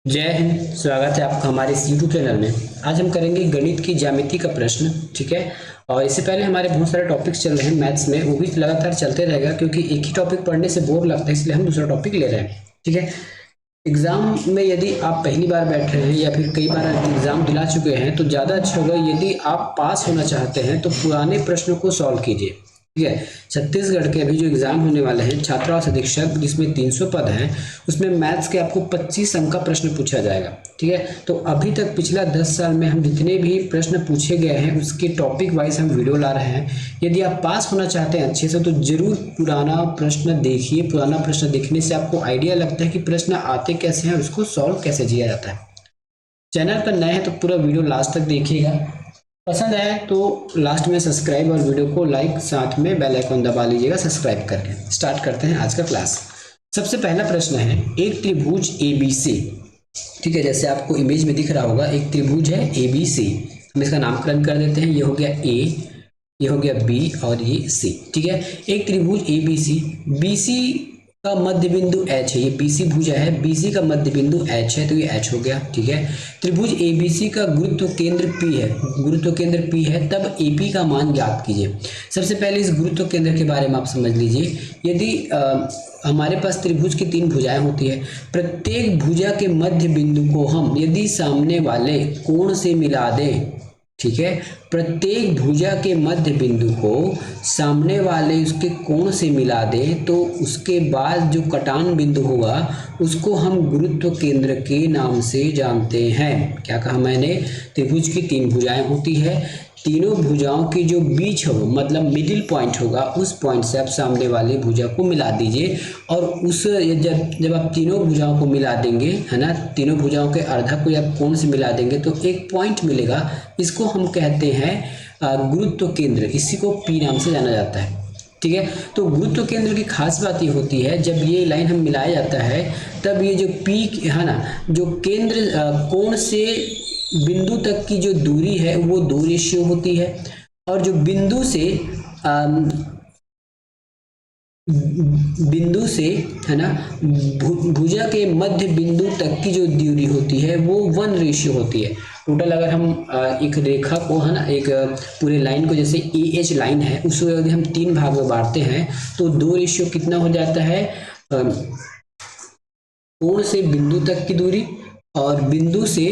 जय हिंद। स्वागत है आपका हमारे इस YouTube चैनल में। आज हम करेंगे गणित की ज्यामिति का प्रश्न। ठीक है। और इससे पहले हमारे बहुत सारे टॉपिक्स चल रहे हैं मैथ्स में, वो भी लगातार चलते रहेगा क्योंकि एक ही टॉपिक पढ़ने से बोर लगता है, इसलिए हम दूसरा टॉपिक ले रहे हैं। ठीक है। एग्जाम में यदि आप पहली बार बैठ रहे हैं या फिर कई बार एग्जाम दिला चुके हैं तो ज़्यादा अच्छा होगा यदि आप पास होना चाहते हैं तो पुराने प्रश्नों को सॉल्व कीजिए। ठीक है। छत्तीसगढ़ के अभी जो एग्जाम होने वाले हैं छात्रावास अधीक्षक, जिसमें 300 पद हैं, उसमें मैथ्स के आपको 25 अंक का प्रश्न पूछा जाएगा। ठीक है। तो अभी तक पिछला 10 साल में हम जितने भी प्रश्न पूछे गए हैं उसके टॉपिक वाइज हम वीडियो ला रहे हैं। यदि आप पास होना चाहते हैं अच्छे से तो जरूर पुराना प्रश्न देखिए। पुराना प्रश्न देखने से आपको आइडिया लगता है कि प्रश्न आते कैसे हैं और उसको सॉल्व कैसे किया जाता है। चैनल पर नए हैं तो पूरा वीडियो लास्ट तक देखिएगा। पसंद आए तो लास्ट में सब्सक्राइब और वीडियो को लाइक, साथ में बेल आइकन दबा लीजिएगा सब्सक्राइब करके। स्टार्ट करते हैं आज का क्लास। सबसे पहला प्रश्न है, एक त्रिभुज ABC। ठीक है, जैसे आपको इमेज में दिख रहा होगा एक त्रिभुज है ABC। हम इसका नामकरण कर देते हैं। ये हो गया A, ये हो गया B और ये C। ठीक है। एक त्रिभुज ABC, BC का मध्य बिंदु H है। ये BC भुजा है, BC का मध्य बिंदु H है तो ये H हो गया। ठीक है। त्रिभुज ABC का गुरुत्व केंद्र P है, गुरुत्व केंद्र P है, तब AP का मान ज्ञात कीजिए। सबसे पहले इस गुरुत्व केंद्र के बारे में आप समझ लीजिए। यदि हमारे पास त्रिभुज की 3 भुजाएं होती है, प्रत्येक भुजा के मध्य बिंदु को हम यदि सामने वाले कोण से मिला दें, ठीक है, प्रत्येक भुजा के मध्य बिंदु को सामने वाले उसके कोण से मिला दें तो उसके बाद जो कटान बिंदु होगा उसको हम गुरुत्व केंद्र के नाम से जानते हैं। क्या कहा मैंने? त्रिभुज की 3 भुजाएं होती है, तीनों भुजाओं के जो बीच हो मतलब मिडिल पॉइंट होगा उस पॉइंट से आप सामने वाली भुजा को मिला दीजिए। और उस जब आप तीनों भुजाओं को मिला देंगे, है ना, तीनों भुजाओं के अर्धक को आप कोण से मिला देंगे तो एक पॉइंट मिलेगा। इसको हम कहते हैं गुरुत्व केंद्र। इसी को P नाम से जाना जाता है। ठीक है। तो गुरुत्व केंद्र की खास बात ये होती है, जब ये लाइन हम मिलाया जाता है तब ये जो P है ना, जो केंद्र कोण से बिंदु तक की जो दूरी है वो 2 रेशियो होती है, और जो बिंदु से है ना भुजा के मध्य बिंदु तक की जो दूरी होती है वो 1 रेशियो होती है। टोटल अगर हम एक रेखा को, है ना, एक पूरे लाइन को, जैसे AH लाइन है, उसको यदि हम 3 भाग में बांटते हैं तो 2 रेशियो कितना हो जाता है? कोण से बिंदु तक की दूरी और बिंदु से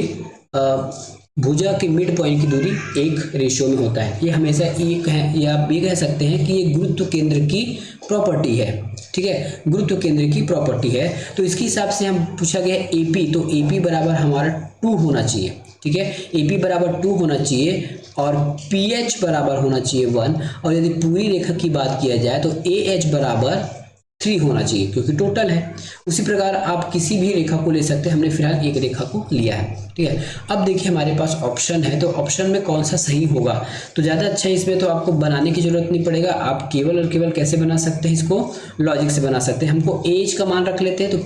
भुजा के मिड पॉइंट की दूरी 1 रेशियो में होता है। ये हमेशा एक है, या आप ये कह सकते हैं कि ये गुरुत्व केंद्र की प्रॉपर्टी है। ठीक है, गुरुत्व केंद्र की प्रॉपर्टी है। तो इसके हिसाब से हम पूछा गया AP, तो AP बराबर हमारा 2 होना चाहिए। ठीक है, AP बराबर 2 होना चाहिए और PH बराबर होना चाहिए 1। और यदि पूरी रेखा की बात किया जाए तो AH बराबर 3 होना चाहिए क्योंकि टोटल है। उसी प्रकार आप किसी भी रेखा को ले सकते हैं, हमने फिलहाल एक रेखा को लिया है। ठीक है। अब देखिए हमारे पास ऑप्शन है, तो ऑप्शन में कौन सा सही होगा? तो ज़्यादा अच्छा है, इसमें तो आपको बनाने की जरूरत नहीं पड़ेगा। आप केवल और केवल कैसे बना सकते हैं, इसको लॉजिक से बना सकते हैं। हमको AH का मान रख लेते हैं तो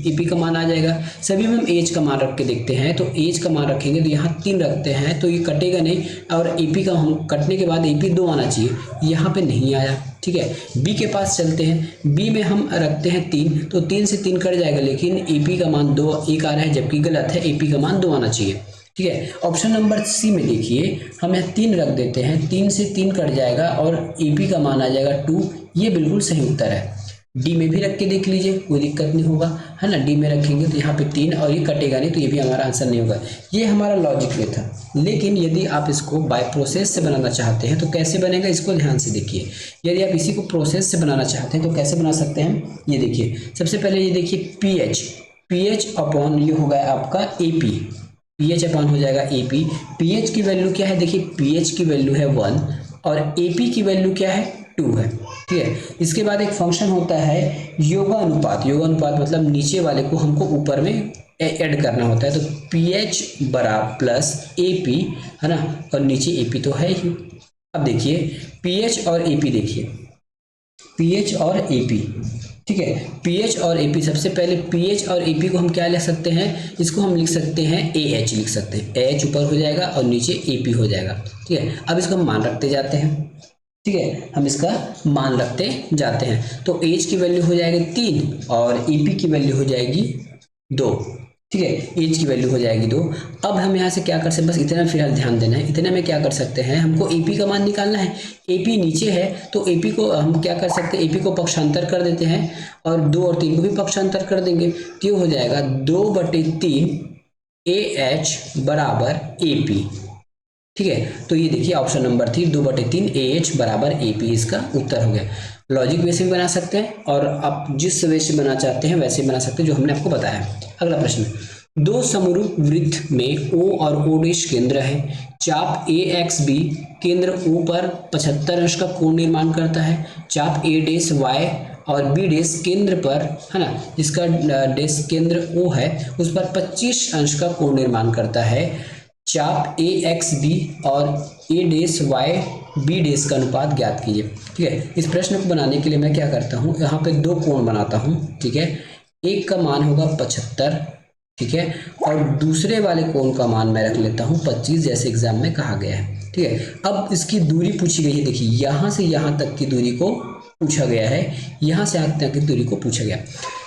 AP का मान आ जाएगा। सभी में हम AH का मान रख के देखते हैं, तो AH का मान रखेंगे तो यहाँ 3 रखते हैं तो ये कटेगा नहीं, और AP का हम कटने के बाद AP 2 आना चाहिए, यहाँ पे नहीं आया। ठीक है। B के पास चलते हैं। B में हम रखते हैं 3, तो 3 से 3 कट जाएगा, लेकिन AP का मान 2 1 आ रहा है, जबकि गलत है, AP का मान 2 आना चाहिए। ठीक है। ऑप्शन नंबर C में देखिए, हम यहाँ 3 रख देते हैं, 3 से 3 कट जाएगा और AP का मान आ जाएगा 2। ये बिल्कुल सही उत्तर है। D में भी रख के देख लीजिए, कोई दिक्कत नहीं होगा, है ना। D में रखेंगे तो यहाँ पे 3 और ये कटेगा नहीं, तो ये भी हमारा आंसर नहीं होगा। ये हमारा लॉजिक वे था। लेकिन यदि आप इसको बाय प्रोसेस से बनाना चाहते हैं तो कैसे बनेगा, इसको ध्यान से देखिए। यदि आप इसी को प्रोसेस से बनाना चाहते हैं तो कैसे बना सकते हैं, ये देखिए। सबसे पहले ये देखिए PH अपॉन ये होगा आपका AP, PH अपॉन हो जाएगा AP। PH की वैल्यू क्या है? देखिए PH की वैल्यू है 1 और AP की वैल्यू क्या है? 2 है। ठीक है। इसके बाद एक फंक्शन होता है योगानुपात। योगानुपात मतलब नीचे वाले को हमको ऊपर में ऐड करना होता है, तो PH बराबर प्लस AP, है ना, और नीचे AP तो है ही। अब देखिए PH और AP, देखिए PH और AP। ठीक है, PH और AP। सबसे पहले PH और AP को हम क्या लिख सकते हैं? इसको हम लिख सकते हैं AH लिख सकते हैं। AH ऊपर हो जाएगा और नीचे AP हो जाएगा। ठीक है। अब इसको हम मान रखते जाते हैं। ठीक है, हम इसका मान रखते जाते हैं। तो AH की वैल्यू हो जाएगी 3 और AP की वैल्यू हो जाएगी 2। ठीक है, एज की वैल्यू हो जाएगी 2। अब हम यहाँ से क्या कर सकते हैं, बस इतना फिलहाल ध्यान देना है, इतने में क्या कर सकते हैं, हमको एपी का मान निकालना है। एपी नीचे है तो एपी को हम क्या कर सकते हैं, एपी को पक्षांतर कर देते हैं और 2 और 3 को भी पक्षांतर कर देंगे, तो ये हो जाएगा 2/3 AH बराबर AP। ठीक है, तो ये देखिए ऑप्शन नंबर थी 2/3 AH बराबर AP, इसका उत्तर हो गया। लॉजिक वे से भी बना सकते हैं और आप जिस वे से बना चाहते हैं वैसे बना सकते हैं, जो हमने आपको बताया। अगला प्रश्न, दो समरूप वृत्त में O और O' केंद्र है, चाप AXB केंद्र O पर 75 अंश का कोण निर्माण करता है, चाप A'Y और B' केंद्र पर, है ना, जिसका डेश केंद्र O है उस पर 25 अंश का कोण निर्माण करता है। चाप AXB और A'Y B' का अनुपात ज्ञात कीजिए। ठीक है, इस प्रश्न को बनाने के लिए मैं क्या करता हूँ, यहाँ पे 2 कोण बनाता हूँ। ठीक है, एक का मान होगा 75, ठीक है, और दूसरे वाले कोण का मान मैं रख लेता हूँ 25, जैसे एग्जाम में कहा गया है। ठीक है, अब इसकी दूरी पूछी गई है, देखिए यहाँ से यहाँ तक की दूरी को पूछा गया है, यहाँ से यहाँ तक की दूरी को पूछा गया।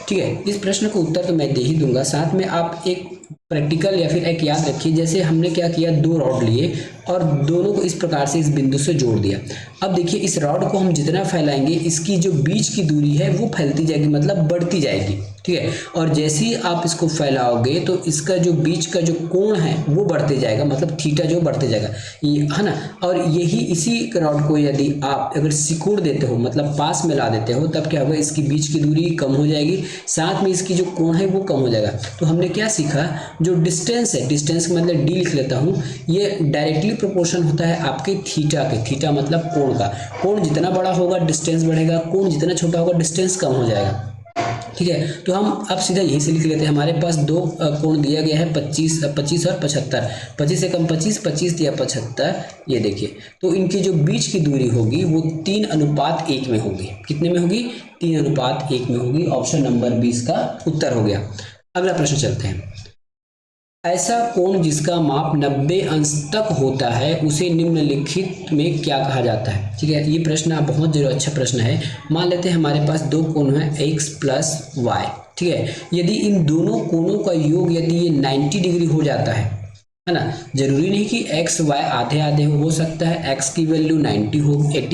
ठीक है, इस प्रश्न को उत्तर तो मैं दे ही दूंगा, साथ में आप एक प्रैक्टिकल या फिर एक याद रखिए, जैसे हमने क्या किया, 2 रॉड लिए और दोनों को इस प्रकार से इस बिंदु से जोड़ दिया। अब देखिए इस रॉड को हम जितना फैलाएंगे इसकी जो बीच की दूरी है वो फैलती जाएगी, मतलब बढ़ती जाएगी। ठीक है, और जैसे ही आप इसको फैलाओगे तो इसका जो बीच का जो कोण है वो बढ़ते जाएगा, मतलब थीटा जो बढ़ते जाएगा, ये है ना। और यही इसी रॉड को यदि आप अगर सिकोड़ देते हो, मतलब पास में ला देते हो, तब क्या होगा, इसकी बीच की दूरी कम हो जाएगी, साथ में इसकी जो कोण है वो कम हो जाएगा। तो हमने क्या सीखा, जो डिस्टेंस है, डिस्टेंस का मतलब डी लिख लेता हूँ, ये डायरेक्टली प्रोपोर्शन होता है आपके थीटा के। थीटा मतलब कोण का, कोण जितना बड़ा होगा डिस्टेंस बढ़ेगा, कोण जितना छोटा होगा डिस्टेंस कम हो जाएगा। ठीक है, तो हम अब सीधा यही से लिख लेते हैं, हमारे पास 2 कोण दिया गया है 25 और 75। 25 से कम 25, 25 दिया 75, ये देखिए, तो इनकी जो बीच की दूरी होगी वो 3:1 में होगी। कितने में होगी, 3:1 में होगी। ऑप्शन नंबर 20 का उत्तर हो गया। अगला प्रश्न चलते हैं, ऐसा कोण जिसका माप 90 अंश तक होता है उसे निम्नलिखित में क्या कहा जाता है। ठीक है, ये प्रश्न आप बहुत जरूर अच्छा प्रश्न है। मान लेते हैं हमारे पास 2 कोण है x प्लस y। ठीक है, यदि इन दोनों कोणों का योग यदि ये 90 डिग्री हो जाता है ना, जरूरी नहीं कि x y आधे आधे हो सकता है x की वैल्यू 80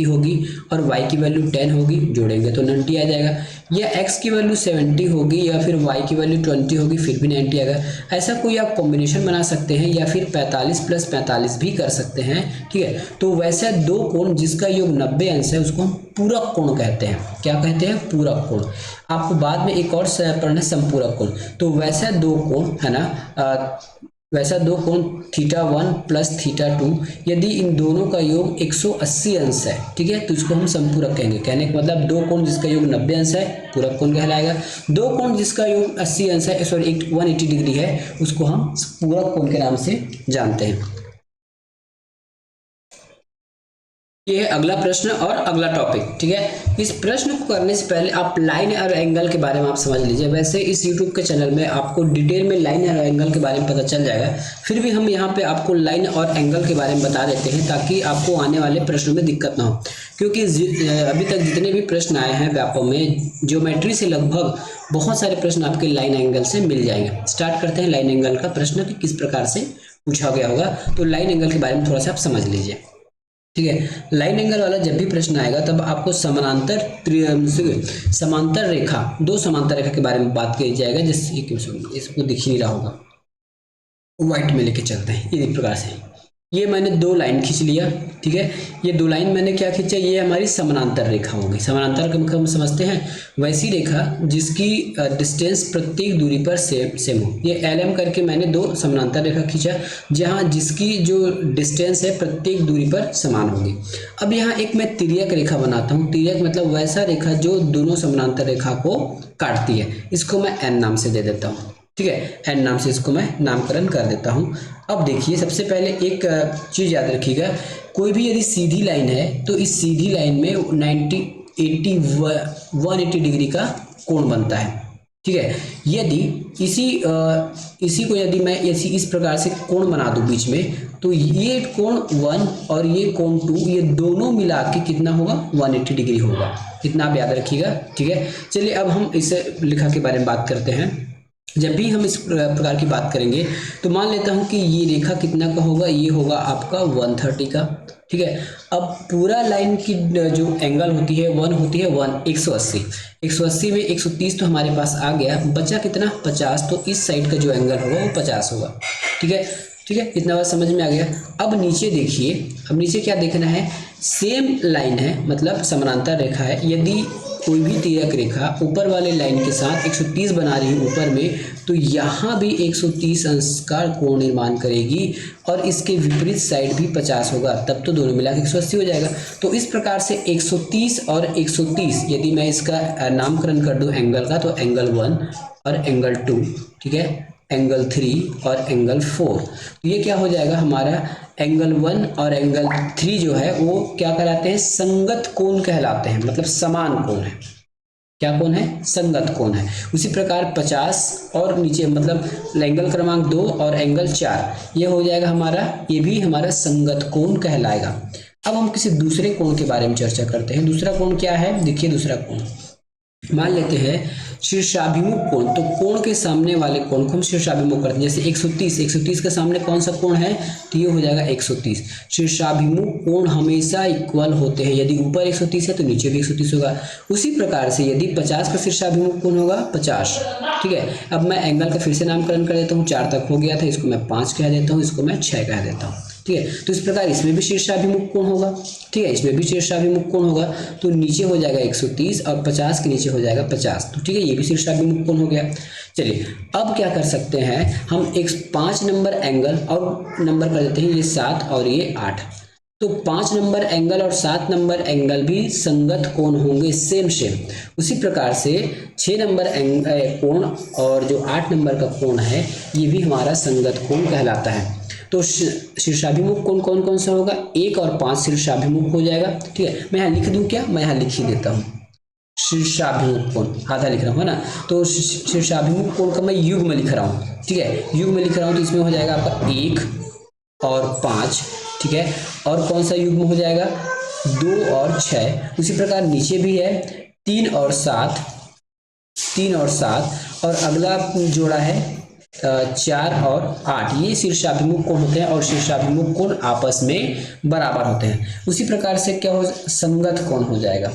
होगी और y की वैल्यू 10 होगी, जोड़ेंगे तो 90 आ जाएगा, या x की वैल्यू 70 होगी या फिर y की वैल्यू 20 होगी, फिर भी 90 आएगा। ऐसा कोई आप कॉम्बिनेशन बना सकते हैं या फिर 45 + 45 भी कर सकते हैं। ठीक है, तो वैसे 2 कोण जिसका योग 90 अंश है उसको हम पूरक कोण कहते हैं। क्या कहते हैं, पूरक कोण। आपको बाद में एक और पढ़ना, संपूरक कोण। तो वैसे 2 कोण है ना, वैसा 2 कोण θ1 + θ2 यदि इन दोनों का योग 180 अंश है, ठीक है, तो इसको हम संपूरक कहेंगे। कहने का मतलब 2 कोण जिसका योग 90 अंश है पूरक कोण कहलाएगा, 2 कोण जिसका योग 80 अंश है, सॉरी 180 डिग्री है, उसको हम पूरक कोण के नाम से जानते हैं। ये है अगला प्रश्न और अगला टॉपिक। ठीक है, इस प्रश्न को करने से पहले आप लाइन और एंगल के बारे में आप समझ लीजिए। वैसे इस YouTube के चैनल में आपको डिटेल में लाइन और एंगल के बारे में पता चल जाएगा, फिर भी हम यहाँ पे आपको लाइन और एंगल के बारे में बता देते हैं ताकि आपको आने वाले प्रश्नों में दिक्कत ना हो। क्योंकि अभी तक जितने भी प्रश्न आए हैं व्यापक में, ज्योमेट्री से लगभग बहुत सारे प्रश्न आपके लाइन एंगल से मिल जाएंगे। स्टार्ट करते हैं लाइन एंगल का प्रश्न कि किस प्रकार से पूछा गया होगा। तो लाइन एंगल के बारे में थोड़ा सा आप समझ लीजिए। ठीक है, लाइन एंगल वाला जब भी प्रश्न आएगा तब आपको समांतर रेखा, 2 समांतर रेखा के बारे में बात की जाएगा। जैसे इसको दिख ही नहीं रहा होगा, व्हाइट में लेके चलते हैं। इस प्रकार से ये मैंने 2 लाइन खींच लिया। ठीक है, ये 2 लाइन मैंने क्या खींचा, ये हमारी समानांतर रेखा होगी। समानांतर का हम समझते हैं वैसी रेखा जिसकी डिस्टेंस प्रत्येक दूरी पर सेम हो। ये LM करके मैंने 2 समानांतर रेखा खींचा जहां जिसकी जो डिस्टेंस है प्रत्येक दूरी पर समान होगी। अब यहाँ एक मैं तिर्यक रेखा बनाता हूँ। तिर्यक मतलब वैसा रेखा जो दोनों समानांतर रेखा को काटती है। इसको मैं N नाम से दे देता हूँ। ठीक है, N नाम से इसको मैं नामकरण कर देता हूँ। अब देखिए सबसे पहले एक चीज याद रखिएगा, कोई भी यदि सीधी लाइन है तो इस सीधी लाइन में 180 डिग्री का कोण बनता है। ठीक है, यदि इसी को यदि मैं इस प्रकार से कोण बना दूं बीच में, तो ये कोण 1 और ये कोण 2, ये दोनों मिला के कितना होगा, 180 डिग्री होगा। कितना आप याद रखिएगा। ठीक है, चलिए अब हम इस रेखा के बारे में बात करते हैं। जब भी हम इस प्रकार की बात करेंगे तो मान लेता हूं कि ये रेखा कितना का होगा, ये होगा आपका 130 का, ठीक है। अब पूरा लाइन की जो एंगल होती है 1 होती है 180, 180 में 130 तो हमारे पास आ गया, बचा कितना 50, तो इस साइड का जो एंगल होगा वो 50 होगा, ठीक है। ठीक है, इतना बात समझ में आ गया। अब नीचे देखिए, अब नीचे क्या देखना है, सेम लाइन है मतलब समानांतर रेखा है, यदि कोई भी तिर्यक रेखा ऊपर वाले लाइन के साथ 130 बना रही है ऊपर में, तो यहाँ भी 130 अंश का कोण निर्माण करेगी और इसके विपरीत साइड भी 50 होगा, तब तो दोनों मिला के 180 हो जाएगा। तो इस प्रकार से 130 और 130 यदि मैं इसका नामकरण कर दूं एंगल का, तो एंगल 1 और एंगल 2, ठीक है, एंगल 3 और एंगल 4, तो ये क्या हो जाएगा हमारा एंगल 1 और एंगल 3 जो है वो क्या कहलाते हैं, संगत कोण कहलाते हैं, मतलब समान कोण है। क्या कोण है, संगत कोण है। उसी प्रकार 50 और नीचे मतलब एंगल क्रमांक 2 और एंगल 4, ये हो जाएगा हमारा, ये भी हमारा संगत कोण कहलाएगा। अब हम किसी दूसरे कोण के बारे में चर्चा करते हैं। दूसरा कोण क्या है, देखिए दूसरा कोण मान लेते हैं शीर्षाभिमुख कोण। तो कोण के सामने वाले कोण को हम शीर्षाभिमुख करते हैं, जैसे 130, 130 के सामने कौन सा कोण है, तो ये हो जाएगा 130। शीर्षाभिमुख कोण हमेशा इक्वल होते हैं, यदि ऊपर 130 है तो नीचे भी 130 होगा। उसी प्रकार से यदि 50 का शीर्षाभिमुख कोण होगा 50, ठीक है। अब मैं एंगल का फिर से नामकरण कर देता हूँ, 4 तक हो गया था, इसको मैं 5 कह देता हूँ, इसको मैं 6 कह देता हूँ, ठीक है। तो इस प्रकार इसमें भी शीर्षाभिमुख कोण होगा, ठीक है, इसमें भी शीर्षाभिमुख कोण होगा, तो नीचे हो जाएगा 130 और 50 के नीचे हो जाएगा 50, तो ठीक है, ये भी शीर्षाभिमुख कोण हो गया। चलिए अब क्या कर सकते हैं हम, एक 5 नंबर एंगल और नंबर कर देते हैं, ये 7 और ये 8, तो 5 नंबर एंगल और 7 नंबर एंगल भी संगत कोण होंगे, सेम सेम। उसी प्रकार से 6 नंबर कोण और जो 8 नंबर का कोण है ये भी हमारा संगत कोण कहलाता है। तो शीर्षाभिमुख कोण कौन कौन सा होगा, 1 और 5 शीर्षाभिमुख हो जाएगा, ठीक है। मैं यहाँ लिख दूं क्या, मैं यहाँ लिख ही देता हूँ, शीर्षाभिमुख कोण आधा लिख रहा हूँ, है ना। तो शीर्षाभिमुख कोण का मैं युग्म लिख रहा हूँ, ठीक है, युग्म लिख रहा हूँ, तो इसमें हो जाएगा आपका 1 और 5, ठीक है। और कौन सा युग्म हो जाएगा, 2 और 6। उसी प्रकार नीचे भी है 3 और 7, 3 और 7, और अगला जोड़ा है 4 और 8, ये शीर्षाभिमुख कोण होते हैं और शीर्षाभिमुख कोण आपस में बराबर होते हैं। उसी प्रकार से क्या हो, संगत कोण हो जाएगा।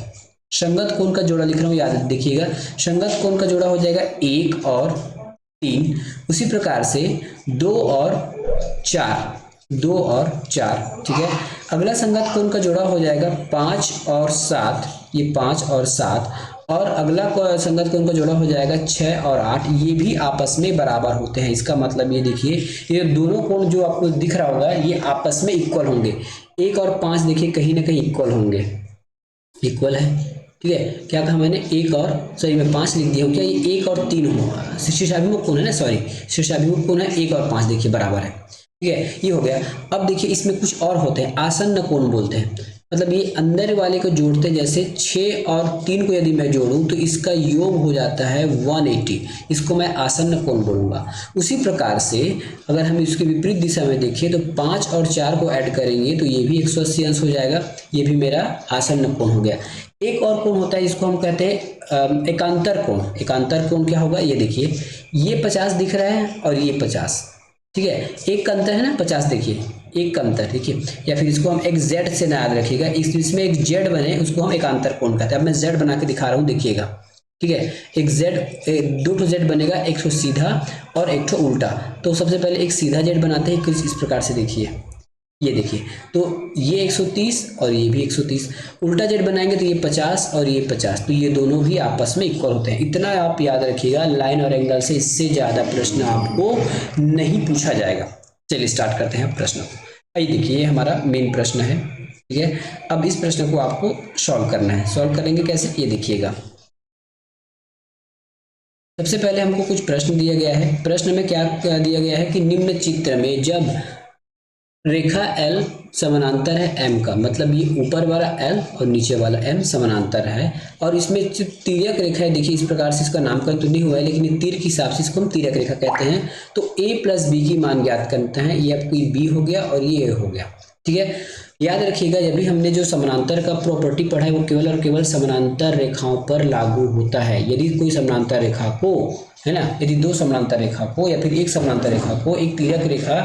संगत कोण का जोड़ा लिख रहा हूँ, याद देखिएगा, संगत कोण का जोड़ा हो जाएगा 1 और 3। उसी प्रकार से 2 और 4, 2 और 4, ठीक है। अगला संगत कोण का जोड़ा हो जाएगा 5 और 7, ये 5 और 7, और अगला संगत कोण का जोड़ा हो जाएगा 6 और 8, ये भी आपस में बराबर होते हैं। इसका मतलब ये देखिए, ये दोनों कोण जो आपको दिख रहा होगा ये आपस में इक्वल होंगे। 1 और 5 देखिए कहीं ना कहीं इक्वल होंगे, इक्वल है, ठीक है। क्या कहा मैंने, 1 और सॉरी मैं 5 लिख दिया हूँ, क्या ये 1 और 3 हो, शीर्षाभिमुख कोण है ना, सॉरी शीर्षाभिमुख कोण है, 1 और 5 देखिए बराबर है, ठीक है, ये हो गया। अब देखिए इसमें कुछ और होते हैं, आसन्न कोण बोलते हैं, मतलब ये अंदर वाले को जोड़ते हैं, जैसे 6 और 3 को यदि मैं जोड़ूं तो इसका योग हो जाता है 180, इसको मैं आसन्न कोण बोलूंगा। उसी प्रकार से अगर हम इसके विपरीत दिशा में देखें तो 5 और 4 को ऐड करेंगे तो ये भी 180 अंश हो जाएगा, ये भी मेरा आसन्न कोण हो गया। एक और कोण होता है जिसको हम कहते हैं एकांतर कोण। एकांतर कोण क्या होगा, ये देखिए, ये 50 दिख रहा है और ये 50, ठीक है, एक का अंतर है ना 50, देखिए एक का अंतर, देखिए, या फिर इसको हम एक जेड से ना याद रखिएगा, इसमें एक जेड बने उसको हम एकांतर कोण कहते हैं। अब मैं जेड बना के दिखा रहा हूँ, देखिएगा, ठीक है, एक जेड, 2 जेड बनेगा, एक ठो सीधा और एक ठो उल्टा। तो सबसे पहले एक सीधा जेड बनाते हैं, कुछ इस प्रकार से देखिए, ये देखिए, तो ये 130 और ये भी 130। उल्टा जेड बनाएंगे तो ये 50 और ये 50, तो ये दोनों भी आपस में इक्वल होते हैं। इतना आप याद रखिएगा, लाइन और एंगल से इससे ज़्यादा प्रश्न आपको नहीं पूछा जाएगा। चलिए स्टार्ट करते हैं प्रश्न को। आइए देखिए, ये हमारा मेन प्रश्न है, ठीक है। अब इस प्रश्न को आपको सॉल्व करना है। सॉल्व करेंगे कैसे, ये देखिएगा। सबसे पहले हमको कुछ प्रश्न दिया गया है। प्रश्न में क्या दिया गया है कि निम्न चित्र में जब रेखा L समानांतर है M का, मतलब ये ऊपर वाला L और नीचे वाला M समानांतर है, और इसमें तिर्यक रेखा है, देखिए इस प्रकार से, इसका नामकरण तो नहीं हुआ है लेकिन तीर के हिसाब से इसको हम तिर्यक रेखा कहते हैं। तो A + B की मान ज्ञात करते हैं, ये आपको B हो गया और ये A हो गया, ठीक है। याद रखिएगा, जब भी हमने जो समानांतर का प्रॉपर्टी पढ़ा है वो केवल और केवल समानांतर रेखाओं पर लागू होता है। यदि कोई समानांतर रेखा को है ना। यदि दो समानांतर रेखा को या फिर एक समानांतर रेखा को एक तिर्यक रेखा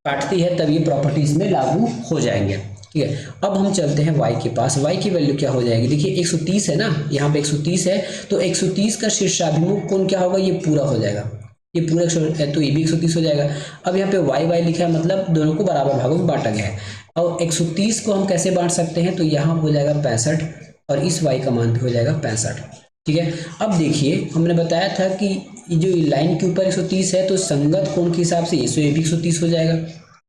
काटती है तब ये प्रॉपर्टी इसमें लागू हो जाएंगे। ठीक है, अब हम चलते हैं y के पास। y की वैल्यू क्या हो जाएगी, देखिए 130 है ना, यहाँ पे 130 है, तो 130 का शीर्षाभिमुख कोण क्या होगा, ये पूरा हो जाएगा, ये पूरा तो ये भी 130 हो जाएगा। अब यहाँ पे y लिखा है, मतलब दोनों को बराबर भागों में बांटा गया है। और 130 को हम कैसे बांट सकते हैं, तो यहाँ हो जाएगा 65 और इस y का मान भी हो जाएगा 65। ठीक है, अब देखिए हमने बताया था कि जो लाइन के ऊपर 130 है तो संगत कोण के हिसाब से ये भी 130 हो जाएगा।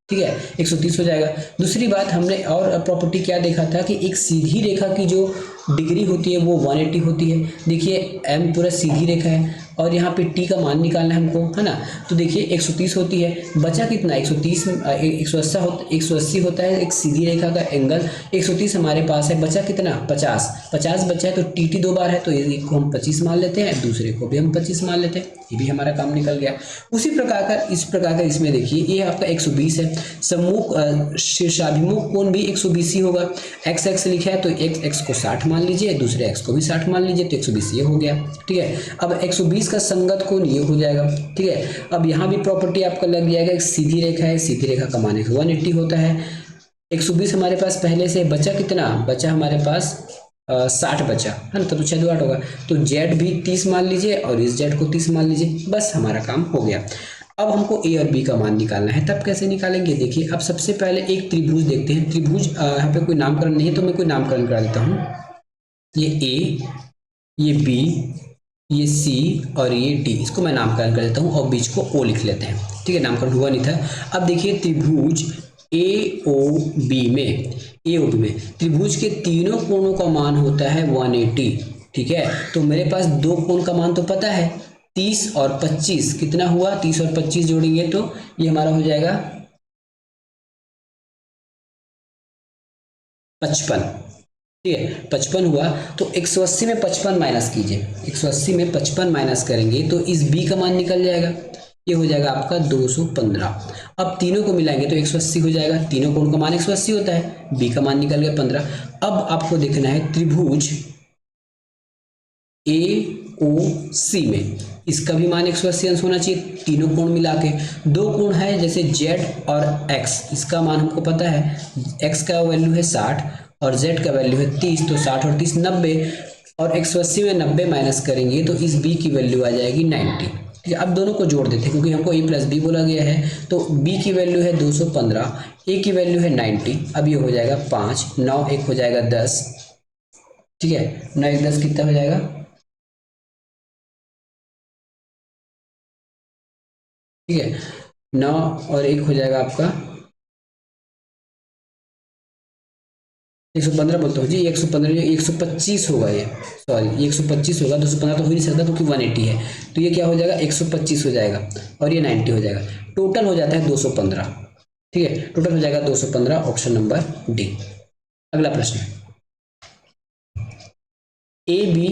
ठीक है, 130 हो जाएगा। दूसरी बात हमने और प्रॉपर्टी क्या देखा था कि एक सीधी रेखा की जो डिग्री होती है वो 180 होती है। देखिए m पूरा सीधी रेखा है और यहाँ पे t का मान निकालना है हमको, है ना। तो देखिए 130 होती है, बचा कितना 130 180 होता है एक सीधी रेखा का एंगल। 130 हमारे पास है, बचा कितना 50 बचा है, तो टी 2 बार है तो एक को हम 25 मान लेते हैं, दूसरे को भी हम 25 मान लेते हैं, ये भी हमारा काम निकल गया। उसी प्रकार का इस प्रकार का इसमें देखिए ये आपका 120 है, सम्मुख शीर्षाभिमुख कोण भी 120 ही होगा। x लिखा है तो x को 60 मान लीजिए, दूसरे x को भी 60 मान लीजिए, तो 120 ये हो गया। ठीक है, अब 120 का संगत कोण ये हो जाएगा। ठीक है, अब यहाँ भी प्रॉपर्टी आपका लग जाएगा, एक सीधी रेखा है, सीधी रेखा का मान 180 होता है। 120 हमारे पास पहले से बचा कितना, बचा हमारे पास 60 बचा, है ना, तो 6 2 8 होगा। तो z भी 30 मान लीजिए और इस z को 30 मान लीजिए, बस हमारा काम हो गया। अब हमको a और b का मान निकालना है, तब कैसे निकालेंगे, देखिए अब सबसे पहले एक त्रिभुज देखते हैं। त्रिभुज यहाँ पे कोई नामकरण नहीं है तो मैं कोई नामकरण करा देता हूँ। ये a, ये b, ये c और ये d, इसको मैं नामकरण कर देता हूँ और बीच को o लिख लेते हैं। ठीक है, नामकरण हुआ नहीं था। अब देखिए त्रिभुज AOB में त्रिभुज के तीनों कोणों का मान होता है 180। ठीक है, तो मेरे पास दो कोण का मान तो पता है 30 और 25, कितना हुआ 30 और 25 जोड़ेंगे तो ये हमारा हो जाएगा 55। ठीक है, 55 हुआ तो 180 में 55 माइनस कीजिए, 180 में 55 माइनस करेंगे तो इस b का मान निकल जाएगा, ये हो जाएगा आपका 215। अब तीनों को मिलाएंगे तो 180 हो जाएगा, तीनों कोण का मान 180 होता है, b का मान निकल गया 15। अब आपको देखना है त्रिभुज AOC में इसका भी मान 180 अंश होना चाहिए, तीनों कोण मिला के। दो कोण है जैसे z और x, इसका मान हमको पता है, x का वैल्यू है 60 और z का वैल्यू है 30, तो 60 और 30 90, और 180 में 90 माइनस करेंगे तो इस b की वैल्यू आ जाएगी 90। ठीक है, अब दोनों को जोड़ देते हैं क्योंकि हमको a प्लस b बोला गया है, तो b की वैल्यू है 215, a की वैल्यू है 90। अब ये हो जाएगा 5, 9 1 हो जाएगा 10। ठीक है, 9 1 10 कितना हो जाएगा, ठीक है 9 और 1 हो जाएगा आपका 115 बोलता हूँ जी, 115 125 होगा, ये सॉरी ये 125 होगा, 215 तो हो नहीं सकता क्योंकि 180 है, तो ये क्या हो जाएगा 125 हो जाएगा और ये 90 हो जाएगा, टोटल हो जाता है 215। ठीक है, टोटल हो जाएगा 215, ऑप्शन नंबर डी। अगला प्रश्न, ए बी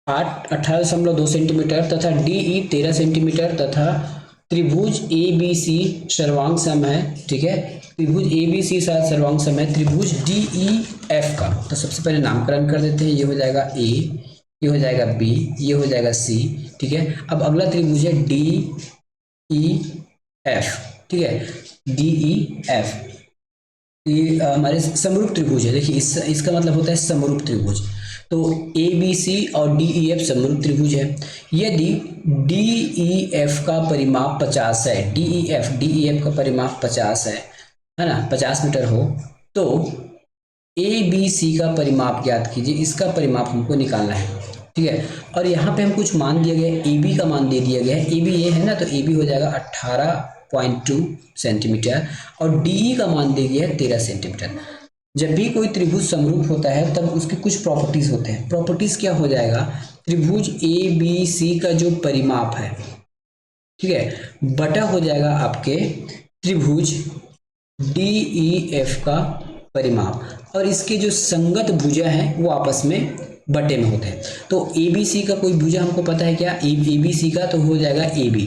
18.2 सेंटीमीटर तथा DE 13 सेंटीमीटर तथा त्रिभुज ABC सर्वांग सम है। ठीक है, त्रिभुज ABC साथ सर्वांग सम है त्रिभुज DEF का, तो सबसे पहले नामकरण कर देते हैं, ये हो जाएगा A, ये हो जाएगा B, ये हो जाएगा C। ठीक है, अब अगला त्रिभुज है DEF। ठीक है, DEF ये हमारे समरूप त्रिभुज है। देखिए इसका मतलब होता है समरूप त्रिभुज, तो ABC और DEF समरूप त्रिभुज है। यदि DEF का परिमाप 50 है, DEF का परिमाप 50 है ना, 50 मीटर हो, तो ABC का परिमाप ज्ञात कीजिए, इसका परिमाप हमको निकालना है। ठीक है, और यहाँ पे हम कुछ मान दिया गया है, AB का मान दे दिया गया है, AB ये है ना, तो AB हो जाएगा 18.2 सेंटीमीटर और DE का मान दे दिया है 13 सेंटीमीटर। जब भी कोई त्रिभुज समरूप होता है तब उसके कुछ प्रॉपर्टीज होते हैं। प्रॉपर्टीज क्या हो जाएगा, त्रिभुज ABC का जो परिमाप है, ठीक है, बटा हो जाएगा आपके त्रिभुज DEF का परिमाप, और इसके जो संगत भुजा हैं वो आपस में बटे में होते हैं। तो ABC का कोई भुजा हमको पता है क्या, ABC का तो हो जाएगा AB,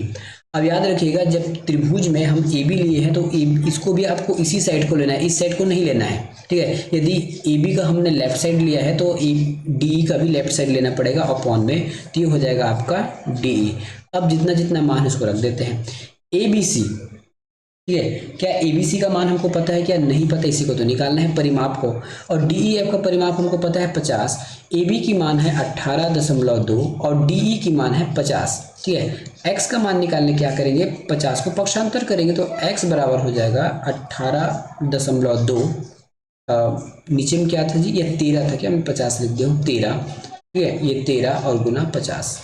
अब याद रखिएगा जब त्रिभुज में हम ए बी लिए हैं तो इसको भी आपको इसी साइड को लेना है, इस साइड को नहीं लेना है, ठीक है। यदि ए बी का हमने लेफ्ट साइड लिया है तो डी का भी लेफ्ट साइड लेना पड़ेगा अपॉन में, तो ये हो जाएगा आपका डी। अब जितना जितना मान है उसको रख देते हैं। ए बी सी, ठीक है, क्या ए बी सी का मान हमको पता है क्या? नहीं पता, इसी को तो निकालना है परिमाप को। और डी ई एफ का परिमाप हमको पता है 50, ए बी की मान है 18.2 और डी ई की मान है 50, ठीक है। x का मान निकालने क्या करेंगे, 50 को पक्षांतर करेंगे तो x बराबर हो जाएगा 18.2, नीचे में क्या था जी, ये 13 था क्या, मैं 50 लिख दिया हूँ 13, ठीक है। ये 13 और गुना 50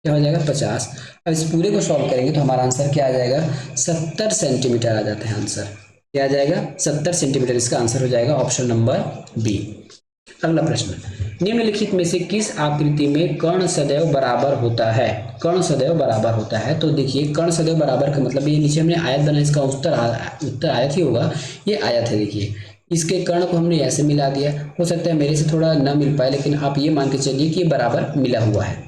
क्या हो जाएगा 50। अब इस पूरे को सॉल्व करेंगे तो हमारा आंसर क्या आ जाएगा, 70 सेंटीमीटर आ जाता है आंसर। क्या आ जाएगा, 70 सेंटीमीटर इसका आंसर हो जाएगा ऑप्शन नंबर बी। अगला प्रश्न, निम्नलिखित में से किस आकृति में कर्ण सदैव बराबर होता है? कर्ण सदैव बराबर होता है, तो देखिए कर्ण सदैव बराबर का मतलब ये नीचे हमने आयत बना, इसका उत्तर आयत ही होगा, ये आयत है। देखिए इसके कर्ण को हमने ऐसे मिला दिया, हो सकता है मेरे से थोड़ा ना मिल पाए, लेकिन आप ये मान के चलिए कि ये बराबर मिला हुआ है,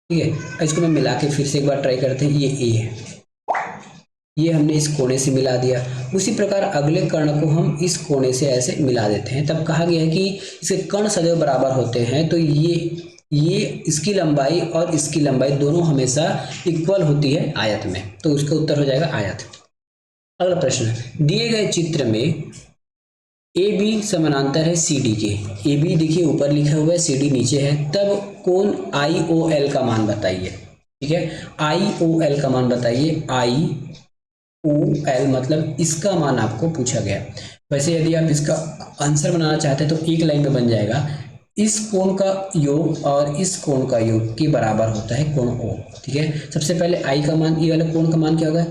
ठीक है। इसको मैं मिला के फिर से एक बार ट्राई करते हैं। ये ए है, ये हमने इस कोने से मिला दिया, उसी प्रकार अगले कर्ण को हम इस कोने से ऐसे मिला देते हैं। तब कहा गया है कि इसके कर्ण सदैव बराबर होते हैं, तो ये इसकी लंबाई और इसकी लंबाई दोनों हमेशा इक्वल होती है आयत में, तो उसका उत्तर हो जाएगा आयत। अगला प्रश्न, दिए गए चित्र में ए बी समानांतर है सी डी के, ए बी देखिए ऊपर लिखा हुआ है, सी डी नीचे है, तब कोण आई ओ एल का मान बताइए, ठीक है। आई ओ एल का मान बताइए, आई ओ एल मतलब इसका मान आपको पूछा गया। वैसे यदि आप इसका आंसर बनाना चाहते हैं तो एक लाइन में बन जाएगा, इस कोण का योग और इस कोण का योग के बराबर होता है कोण ओ, ठीक है। सबसे पहले आई का मान, ये वाला कोण का मान क्या होगा,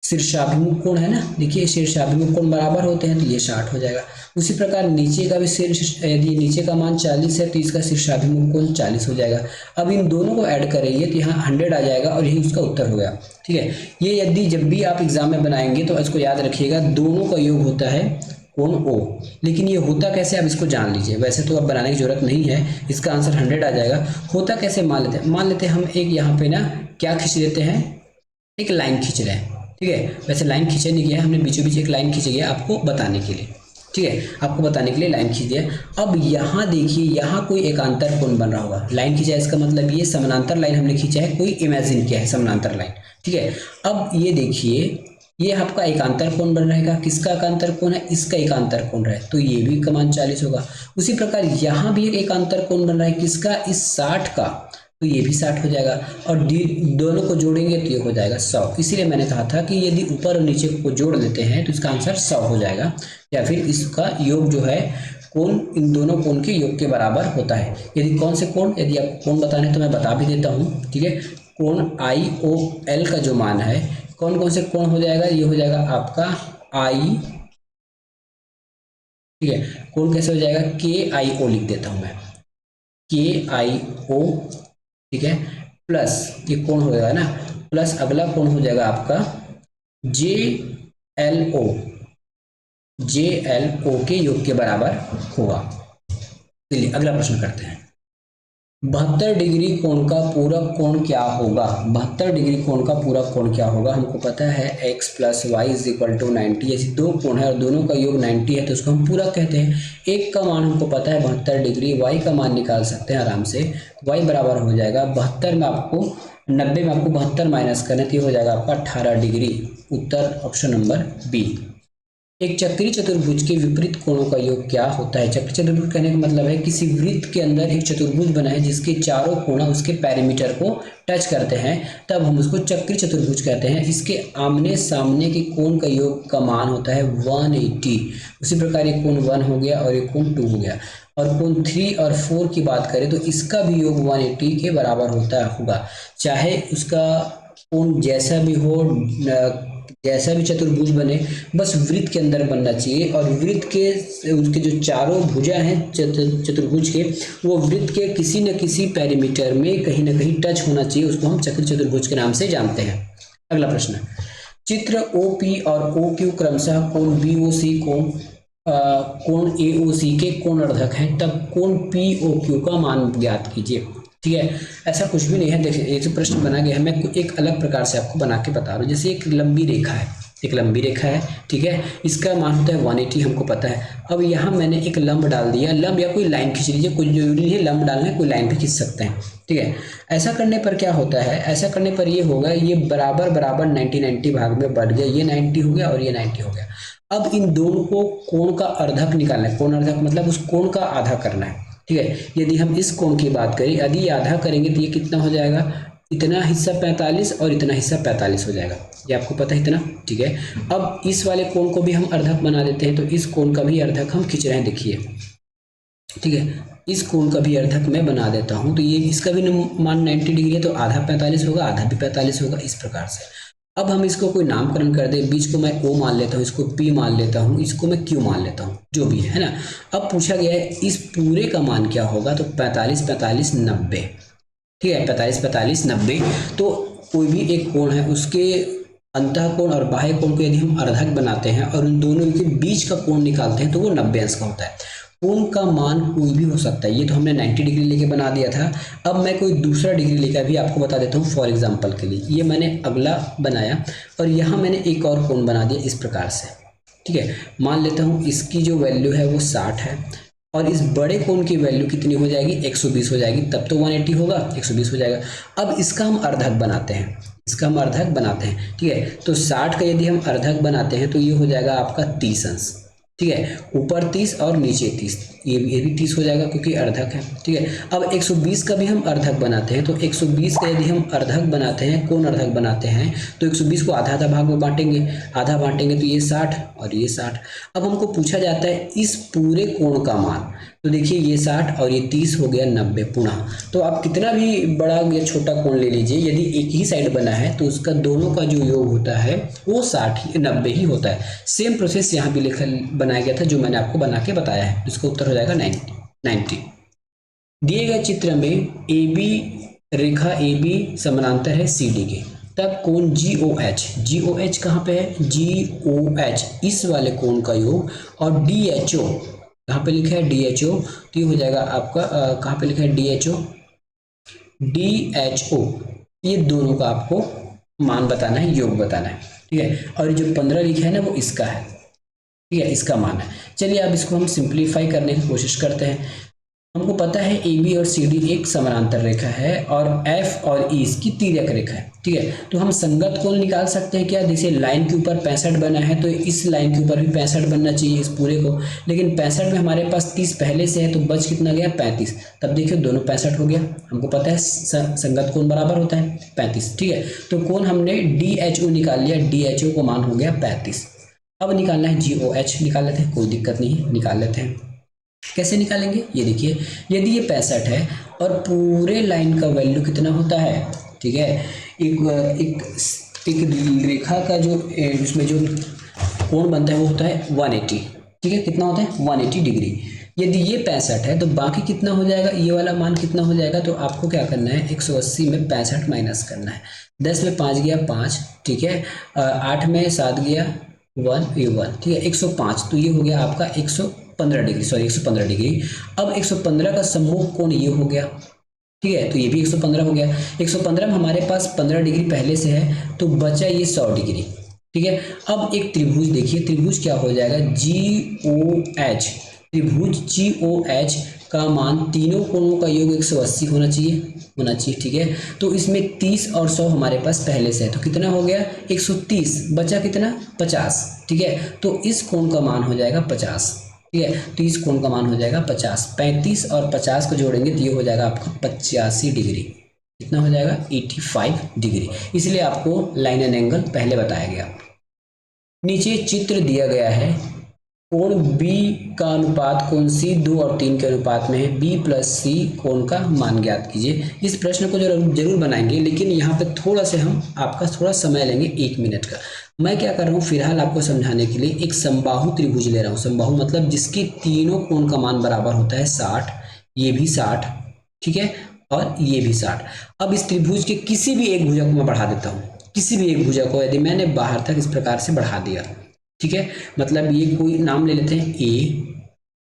शीर्षाभिमुख कोण है ना, देखिए शीर्षाभिमुख कोण बराबर होते हैं तो ये 60 हो जाएगा। उसी प्रकार नीचे का भी यदि नीचे का मान 40 है तो इसका शीर्षाभिमुख कोण 40 हो जाएगा। अब इन दोनों को ऐड करेंगे तो यहाँ 100 आ जाएगा और यही उसका उत्तर हो गया, ठीक है। ये यदि जब भी आप एग्जाम में बनाएंगे तो इसको याद रखिएगा, दोनों का योग होता है कोण ओ, लेकिन ये होता कैसे आप इसको जान लीजिए। वैसे तो अब बनाने की जरूरत नहीं है, इसका आंसर 100 आ जाएगा। होता कैसे मान लेते हैं हम एक यहाँ पे ना क्या खींच देते हैं, एक लाइन खींच रहे हैं, ठीक है। वैसे लाइन खींचे नहीं गया, हमने बीचों बीच एक लाइन खींची गया आपको बताने के लिए, ठीक है, आपको बताने के लिए लाइन खींच दिया। अब यहाँ देखिए, यहाँ कोई एकांतर कोण बन रहा होगा, लाइन खींचा है इसका मतलब ये समानांतर लाइन हमने खींचा है, कोई इमेजिन किया है समानांतर लाइन, ठीक है। अब ये देखिए ये आपका एकांतर कोण बन रहेगा, किसका एकांतर कोण है, इसका एकांतर कोण है, तो ये भी का मान 40 होगा। उसी प्रकार यहाँ भी एक एकांतर कोण बन रहा है, किसका, इस 60 का, तो ये भी 60 हो जाएगा और दोनों को जोड़ेंगे तो ये हो जाएगा 100। इसीलिए मैंने कहा था कि यदि ऊपर और नीचे को जोड़ देते हैं तो इसका आंसर 100 हो जाएगा, या फिर इसका योग जो है कोण इन दोनों कोण के योग के बराबर होता है। यदि कौन से कोण, यदि आप कोण बताने तो मैं बता भी देता हूँ, ठीक है। कोण आई ओ एल का जो मान है, कौन कौन से कोण हो जाएगा, ये हो जाएगा आपका आई, ठीक है। कोण कैसे हो जाएगा, के आई ओ लिख देता हूँ मैं, के आई ओ, ठीक है, प्लस ये कोण हो जाएगा ना, प्लस अगला कोण हो जाएगा आपका J L O, J L O के योग के बराबर होगा। चलिए अगला प्रश्न करते हैं, 72 डिग्री कोण का पूरक कोण क्या होगा? 72 डिग्री कोण का पूरक कोण क्या होगा? हमको पता है x + y = 90, ऐसे दो कोण है और दोनों का योग 90 है तो उसको हम पूरक कहते हैं। एक का मान हमको पता है 72 डिग्री, y का मान निकाल सकते हैं आराम से, y बराबर हो जाएगा 72 में आपको 90 में आपको 72 माइनस करना तो हो जाएगा आपका 18 डिग्री। उत्तर ऑप्शन नंबर बी। एक चक्रीय चतुर्भुज के विपरीत कोणों का योग क्या होता है? चक्रीय चतुर्भुज कहने का मतलब है किसी वृत्त के अंदर एक चतुर्भुज बना है जिसके चारों कोण उसके पैरामीटर को टच करते हैं, तब हम उसको चक्रीय चतुर्भुज कहते हैं। इसके आमने सामने के कोण का योग का मान होता है 180। उसी प्रकार एक कोण 1 हो गया और एक कोण 2 हो गया। और कोण 3 और 4 की बात करें तो इसका भी योग 180 के बराबर होगा। चाहे उसका कोण जैसा भी हो, जैसा भी चतुर्भुज बने, बस वृत्त के अंदर बनना चाहिए और वृत्त के उसके जो चारों भुजा हैं चतुर्भुज के, वो वृत्त के किसी न किसी पैरामीटर में कहीं ना कहीं टच होना चाहिए, उसको हम चक्रीय चतुर्भुज के नाम से जानते हैं। अगला प्रश्न, चित्र OP और OQ क्रमशः कोण BOC कोण AOC के कोणार्धक हैं, तब कोण POQ का मान ज्ञात कीजिए। ठीक है, ऐसा कुछ भी नहीं है। देखिए ये जो प्रश्न बना गया है, मैं एक अलग प्रकार से आपको बना के बता रहा हूँ। जैसे एक लंबी रेखा है, एक लंबी रेखा है, ठीक है, इसका मान होता है 180, हमको पता है। अब यहाँ मैंने एक लंब डाल दिया, लंब या कोई लाइन खींच लीजिए, कोई जरूरी नहीं है लंब डालना है, कोई लाइन भी खींच सकते हैं, ठीक है। ऐसा करने पर क्या होता है, ऐसा करने पर ये होगा, ये बराबर बराबर 90-90 भाग में बढ़ गया, ये 90 हो गया और ये 90 हो गया। अब इन दोनों को कोण का अर्धक निकालना है, कोण अर्धक मतलब उस कोण का आधा करना है, ठीक है। यदि हम इस कोण की बात करें, यदि आधा करेंगे तो ये कितना हो जाएगा, इतना हिस्सा 45 और इतना हिस्सा 45 हो जाएगा, ये आपको पता है इतना, ठीक है। अब इस वाले कोण को भी हम अर्धक बना देते हैं, तो इस कोण का भी अर्धक हम खींच रहे हैं, देखिए, ठीक है। इस कोण का भी अर्धक मैं बना देता हूं, तो ये इसका भी मान 90 डिग्री है, तो आधा 45 होगा, आधा भी 45 होगा, इस प्रकार से। अब हम इसको कोई नामकरण कर दें, बीच को मैं O मान लेता हूँ, इसको P मान लेता हूँ, इसको मैं Q मान लेता हूँ, जो भी है ना। अब पूछा गया है इस पूरे का मान क्या होगा, तो 45 45 90, ठीक है, 45 45 90। तो कोई भी एक कोण है, उसके अंतः कोण और बाह्य कोण को यदि हम अर्धक बनाते हैं और उन दोनों के बीच का कोण निकालते हैं, तो वो 90 अंश का होता है। कोण का मान कोई भी हो सकता है, ये तो हमने 90 डिग्री लेके बना दिया था। अब मैं कोई दूसरा डिग्री लेकर भी आपको बता देता हूँ फॉर एग्जांपल के लिए। ये मैंने अगला बनाया और यहाँ मैंने एक और कोण बना दिया इस प्रकार से, ठीक है। मान लेता हूँ इसकी जो वैल्यू है वो 60 है और इस बड़े कोण की वैल्यू कितनी हो जाएगी, 120 हो जाएगी, तब तो 180 होगा, 120 हो जाएगा। अब इसका हम अर्धक बनाते हैं, इसका हम अर्धक बनाते हैं, ठीक है। तो 60 का यदि हम अर्धक बनाते हैं तो ये हो जाएगा आपका 30 अंश, ठीक है, ऊपर 30 और नीचे 30, ये भी 30 हो जाएगा क्योंकि अर्धक है, ठीक है। अब 120 का भी हम अर्धक बनाते हैं, तो 120 का यदि हम अर्धक बनाते हैं, कोण अर्धक बनाते हैं, तो 120 को आधा आधा भाग में बांटेंगे, आधा बांटेंगे तो ये 60 और ये 60। अब हमको पूछा जाता है इस पूरे कोण का मान, तो देखिए ये 60 और ये 30 हो गया 90 पुनः। तो आप कितना भी बड़ा या छोटा कोण ले लीजिए, यदि एक ही साइड बना है तो उसका दोनों का जो योग होता है वो 90 ही होता है। सेम प्रोसेस यहाँ भी लिखा बनाया गया था जो मैंने आपको बना के बताया है, इसका उत्तर हो जाएगा 90। दिए गए चित्र में AB रेखा AB समानांतर है CD के, तब कोण GOH कहाँ पे है, GOH इस वाले कोण का योग और DHO कहाँ पे लिखा है, DHO, तो ये हो जाएगा आपका कहाँ पे लिखा है DHO, ये दोनों का आपको मान बताना है, योग बताना है, ठीक है। और जो 15 लिखा है ना वो इसका है, ठीक है, इसका मान है। चलिए अब इसको हम सिंप्लीफाई करने की कोशिश करते हैं। हमको पता है AB और CD एक समानांतर रेखा है और F और E इसकी तिर्यक रेखा है, ठीक है। तो हम संगत कोण निकाल सकते हैं क्या, जैसे लाइन के ऊपर 65 बना है तो इस लाइन के ऊपर भी 65 बनना चाहिए इस पूरे को, लेकिन 65 में हमारे पास 30 पहले से है तो बच कितना गया 35, तब देखिए दोनों 65 हो गया। हमको पता है संगत कोण बराबर होता है 35, ठीक है। तो कोण हमने DHO निकाल लिया, DHO को मान हो गया 35। अब निकालना है GOH, निकाल लेते हैं, कोई दिक्कत नहीं है, निकाल लेते हैं। कैसे निकालेंगे, ये देखिए, यदि ये 65 है और पूरे लाइन का वैल्यू कितना होता है, ठीक है, एक रेखा का जो इसमें जो कोण बनता है वो होता है 180, ठीक है, कितना होता है 180 डिग्री। यदि ये 65 है तो बाकी कितना हो जाएगा, ये वाला मान कितना हो जाएगा, तो आपको क्या करना है 180 में 65 माइनस करना है। 10 में 5 गया 5, ठीक है, 8 में 7 गया 1, ये 1, ठीक है, 105, तो ये हो गया आपका 115 डिग्री, सॉरी 115 डिग्री। अब 115 का सम्मुख कोण ये हो गया, ठीक है, तो ये भी 115 हो गया। 115 में हमारे पास 15 डिग्री पहले से है तो बचा ये 100 डिग्री, ठीक है। अब एक त्रिभुज देखिए, त्रिभुज क्या हो जाएगा GOH, त्रिभुज GOH का मान तीनों कोणों का योग 180 होना चाहिए, ठीक है। तो इसमें 30 और 100 हमारे पास पहले से है तो कितना हो गया 130, बचा कितना 50, ठीक है। तो इस कोण का मान हो जाएगा 50, ठीक है। तो इस कोण का मान हो जाएगा 50, 35 और 50 को जोड़ेंगे तो ये हो जाएगा आपका 85 डिग्री, कितना हो जाएगा 85 डिग्री। इसलिए आपको लाइन एंड एंगल पहले बताया गया। नीचे चित्र दिया गया है, कोण B का अनुपात कोण C 2 और 3 के अनुपात में है, B प्लस C कोण का मान ज्ञात कीजिए। इस प्रश्न को जरूर बनाएंगे, लेकिन यहाँ पे थोड़ा से हम आपका थोड़ा समय लेंगे 1 मिनट का। मैं क्या कर रहा हूँ फिलहाल आपको समझाने के लिए एक समबाहु त्रिभुज ले रहा हूँ। समबाहु मतलब जिसकी तीनों कोण का मान बराबर होता है 60, ये भी 60, ठीक है, और ये भी 60। अब इस त्रिभुज के किसी भी एक भुजा को मैं बढ़ा देता हूँ, किसी भी एक भुजा को यदि मैंने बाहर तक इस प्रकार से बढ़ा दिया, ठीक है, मतलब ये कोई नाम ले लेते हैं A,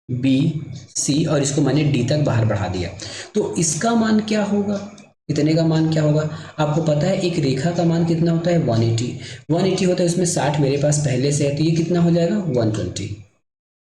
बी सी और इसको मैंने डी तक बाहर बढ़ा दिया। तो इसका मान क्या होगा, इतने का मान क्या होगा? आपको पता है एक रेखा का मान कितना होता है 180, 180 होता है, उसमें 60 मेरे पास पहले से है, तो ये कितना हो जाएगा 120।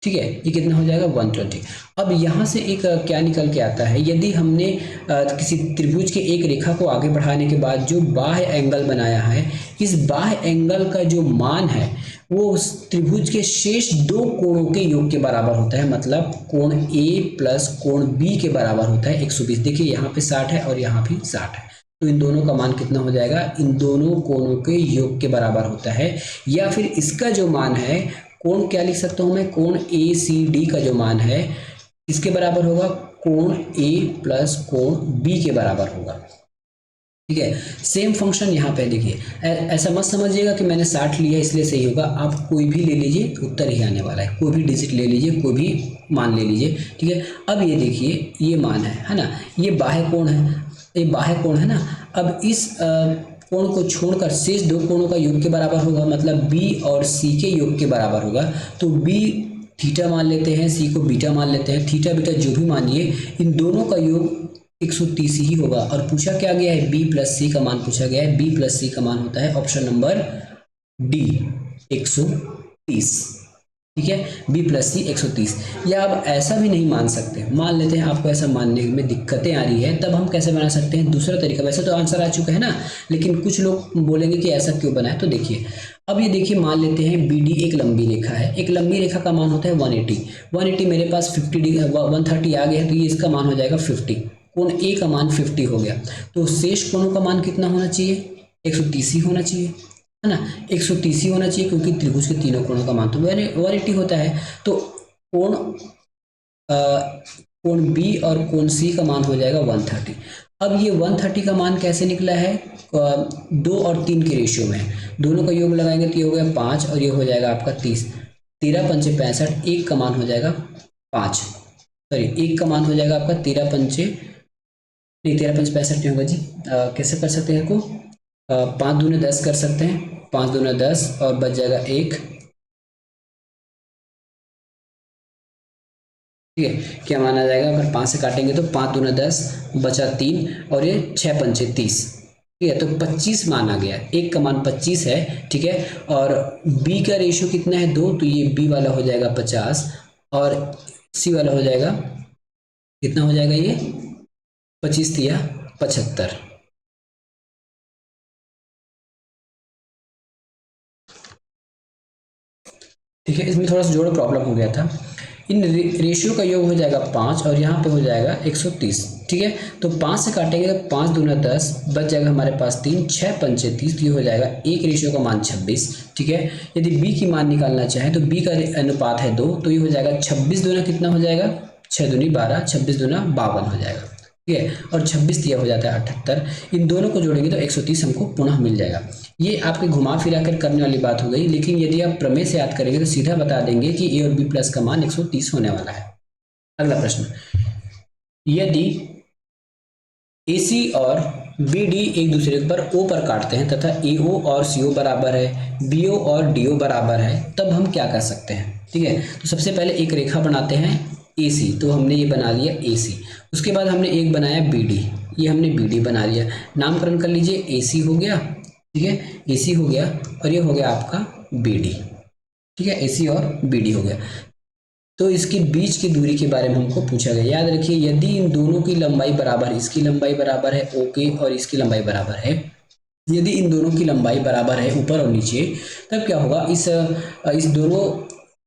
ठीक है, ये कितना हो जाएगा 120। अब यहाँ से एक क्या निकल के आता है, यदि हमने किसी त्रिभुज के एक रेखा को आगे बढ़ाने के बाद जो बाह्य एंगल बनाया है, इस बाह्य एंगल का जो मान है वो उस त्रिभुज के शेष दो कोणों के योग के बराबर होता है, मतलब कोण ए प्लस कोण बी के बराबर होता है 120। देखिए यहाँ पे 60 है और यहाँ भी 60 है, तो इन दोनों का मान कितना हो जाएगा, इन दोनों कोणों के योग के बराबर होता है। या फिर इसका जो मान है, कोण क्या लिख सकता हूं मैं, कोण ए सी डी का जो मान है इसके बराबर होगा कोण ए प्लस कोण बी के बराबर होगा। ठीक है, सेम फंक्शन यहाँ पे देखिए, ऐसा मत समझिएगा कि मैंने 60 लिया इसलिए सही होगा, आप कोई भी ले लीजिए उत्तर ही आने वाला है, कोई भी डिजिट ले लीजिए, कोई भी मान ले लीजिए। ठीक है, अब ये देखिए ये मान है ना, ये बाह्य कोण है, ये बाह्य कोण है ना। अब इस कोण को छोड़कर शेष दो कोणों का योग के बराबर होगा, मतलब बी और सी के योग के बराबर होगा। तो बी थीटा मान लेते हैं, सी को बीटा मान लेते हैं, थीटा बीटा जो भी मानिए, इन दोनों का योग 130 ही होगा। और पूछा क्या गया है, बी प्लस सी का मान पूछा गया है, बी प्लस सी का मान होता है ऑप्शन नंबर डी 130। ठीक है, बी प्लस सी 130। या अब ऐसा भी नहीं मान सकते, मान लेते हैं आपको ऐसा मानने में दिक्कतें आ रही है, तब हम कैसे बना सकते हैं, दूसरा तरीका। वैसे तो आंसर आ चुका है ना, लेकिन कुछ लोग बोलेंगे कि ऐसा क्यों बना है, तो देखिए अब ये देखिए, मान लेते हैं बी डी एक लंबी रेखा है, एक लंबी रेखा का मान होता है 180, 180 मेरे पास 130 आ गया है, तो ये इसका मान हो जाएगा 50, कोण ए का मान 50 हो गया। तो शेष कोणों का मान कितना होना चाहिए, 130 ही होना चाहिए, है ना, 130 ही होना चाहिए, क्योंकि त्रिभुज के तीनों कोणों का मान तो 180 होता है। तो कोण कोण बी और कोण सी का मान हो जाएगा 130। अब ये 130 का मान कैसे निकला है, 2 और 3 के रेशियो में, दोनों का योग लगाएंगे तो ये हो गया 5 और ये हो जाएगा आपका 30, 13 पंचे 65, एक का मान हो जाएगा 5, सॉरी एक का मान हो जाएगा आपका 13 पंचे नहीं 13 पंचे 65 नहीं होगा जी, कैसे कर सकते हैं इसको, 5 दूने 10 कर सकते हैं, 5 दूने 10 और बच जाएगा 1। ठीक है, क्या माना जाएगा, अगर 5 से काटेंगे तो 5 दूना 10 बचा 3 और ये 6 पंचे 30। ठीक है, तो 25 माना गया, एक का मान 25 है। ठीक है, और बी का रेशियो कितना है 2, तो ये बी वाला हो जाएगा 50 और सी वाला हो जाएगा कितना हो जाएगा, ये 25 दिया 75। ठीक है, इसमें थोड़ा सा जोड़ प्रॉब्लम हो गया था। इन रेशियो का योग हो जाएगा 5 और यहाँ पे हो जाएगा 130। ठीक है, तो 5 से काटेंगे तो 5 दूना 10 बच जाएगा हमारे पास 3, 6 पंचे 30, तो ये हो जाएगा एक रेशियो का मान 26। ठीक है, यदि बी की मान निकालना चाहें तो बी का अनुपात है 2, तो ये हो जाएगा 26 दूना कितना हो जाएगा, 6 दूनी 12, 26 दूना 52 हो जाएगा। ठीक है, और 26 दिया हो जाता है 78, इन दोनों को जोड़ेंगे तो 130 हमको पुनः मिल जाएगा। ये आपके घुमा फिरा कर करने वाली बात हो गई, लेकिन यदि आप प्रमेय से याद करेंगे तो सीधा बता देंगे कि ए और बी प्लस का मान 130 होने वाला है। अगला प्रश्न, यदि AC और BD एक दूसरे पर O पर काटते हैं तथा AO और CO बराबर है, BO और DO बराबर है, तब हम क्या कर सकते हैं। ठीक है, तो सबसे पहले एक रेखा बनाते हैं AC, तो हमने ये बना लिया AC। उसके बाद हमने एक बनाया BD, ये हमने BD बना लिया, नामकरण कर लीजिए, AC हो गया। ठीक है, AC हो गया और ये हो गया आपका BD। ठीक है, AC और BD हो गया। तो इसके बीच की दूरी के बारे में हमको पूछा गया। याद रखिए, यदि इन दोनों की लंबाई बराबर, इसकी लंबाई बराबर है ओके और इसकी लंबाई बराबर है, यदि इन दोनों की लंबाई बराबर है ऊपर और नीचे, तब क्या होगा, इस दोनों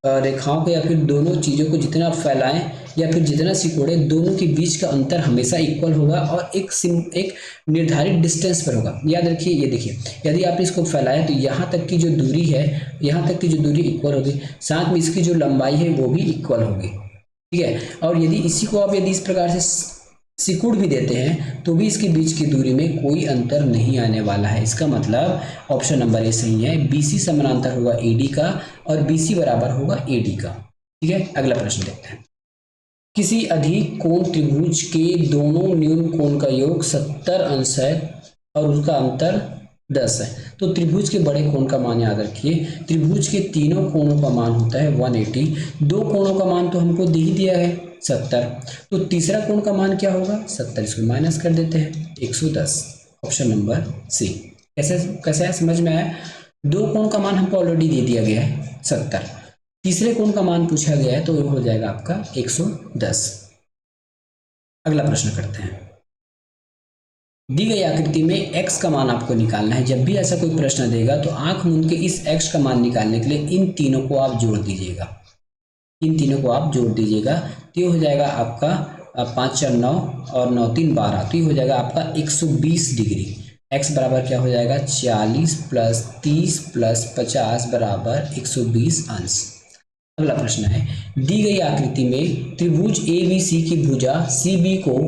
रेखाओं को या फिर दोनों चीज़ों को जितना आप फैलाएं या फिर जितना सिकोड़े, दोनों के बीच का अंतर हमेशा इक्वल होगा और एक निर्धारित डिस्टेंस पर होगा। याद रखिए, ये देखिए, यदि आप इसको फैलाएं तो यहाँ तक की जो दूरी है, यहाँ तक की जो दूरी इक्वल होगी, साथ में इसकी जो लंबाई है वो भी इक्वल होगी। ठीक है, और यदि इसी को आप यदि इस प्रकार से सिकुड़ भी देते हैं तो भी इसके बीच की दूरी में कोई अंतर नहीं आने वाला है। इसका मतलब ऑप्शन नंबर ए सही है, BC समानांतर होगा AD का और BC बराबर होगा AD का। ठीक है, अगला प्रश्न देखते हैं, किसी अधिक कोण त्रिभुज के दोनों न्यून कोण का योग 70 अंश है और उसका अंतर 10 है। तो त्रिभुज के बड़े कोण का मान याद रखिए, त्रिभुज के तीनों कोणों का मान होता है 180। दो कोणों का मान तो हमको दे ही दिया है 70, तो तीसरा कोण का मान क्या होगा 70, इसको माइनस कर देते हैं 110, ऑप्शन नंबर सी। कैसे कैसे है, समझ में आया? दो कोण का मान हमको ऑलरेडी दे दिया गया है 70, तीसरे कोण का मान पूछा गया है तो हो जाएगा आपका 110। अगला प्रश्न करते हैं। दी गई आकृति में x का मान आपको निकालना है। जब भी ऐसा कोई प्रश्न देगा तो आंख मूंद के इस x का मान निकालने के लिए इन तीनों को आप जोड़ दीजिएगा, इन तीनों को आप जोड़ दीजिएगा, तो ये हो जाएगा आपका 5 4 9 और 9 3 12, तो ये हो जाएगा आपका 120 डिग्री। x बराबर क्या हो जाएगा 40 प्लस 30 प्लस 50 बराबर 120 अंश। अगला प्रश्न है, दी गई आकृति में त्रिभुज ABC की भुजा CB को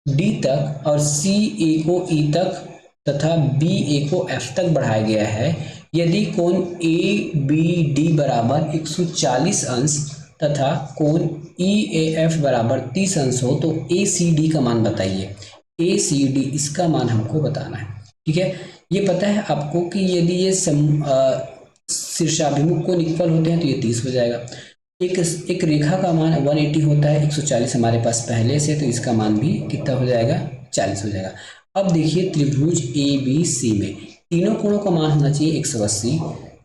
D तक और CA को E तक तथा BA को F तक बढ़ाया गया है। यदि कोण ABD बराबर 140 अंश तथा कोण EAF बराबर 30 अंश हो तो ACD का मान बताइए। ACD इसका मान हमको बताना है, ठीक है। ये पता है आपको कि यदि ये शीर्षाभिमुख कोण इक्वल होते हैं तो ये 30 हो जाएगा। एक रेखा का मान 180 होता है, 140 हमारे पास पहले से, तो इसका मान भी कितना हो जाएगा 40 हो जाएगा। अब देखिए त्रिभुज ABC में तीनों कोणों का मान होना चाहिए 180,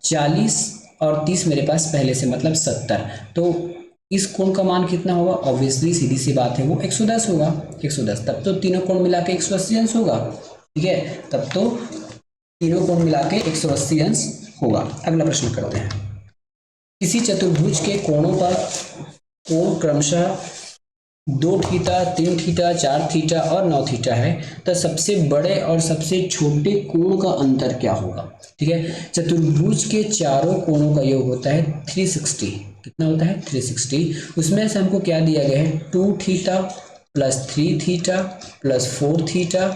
40 और 30 मेरे पास पहले से मतलब 70, तो इस कोण का मान कितना होगा, ऑब्वियसली सीधी सी बात है वो 110 होगा, 110। तब तो तीनों कोण मिला के 180 अंश होगा, ठीक है, तब तो तीनों कोण मिला के 180 अंश होगा। अगला प्रश्न करते हैं। किसी चतुर्भुज के कोणों का कोण क्रमशः 2 थीटा, 3 थीटा, 4 थीटा और 9 थीटा है, तो सबसे बड़े और सबसे छोटे कोण का अंतर क्या होगा, ठीक है। चतुर्भुज के चारों कोणों का योग होता है 360, कितना होता है 360। उसमें से हमको क्या दिया गया है 2 theta plus 3 theta plus 4 theta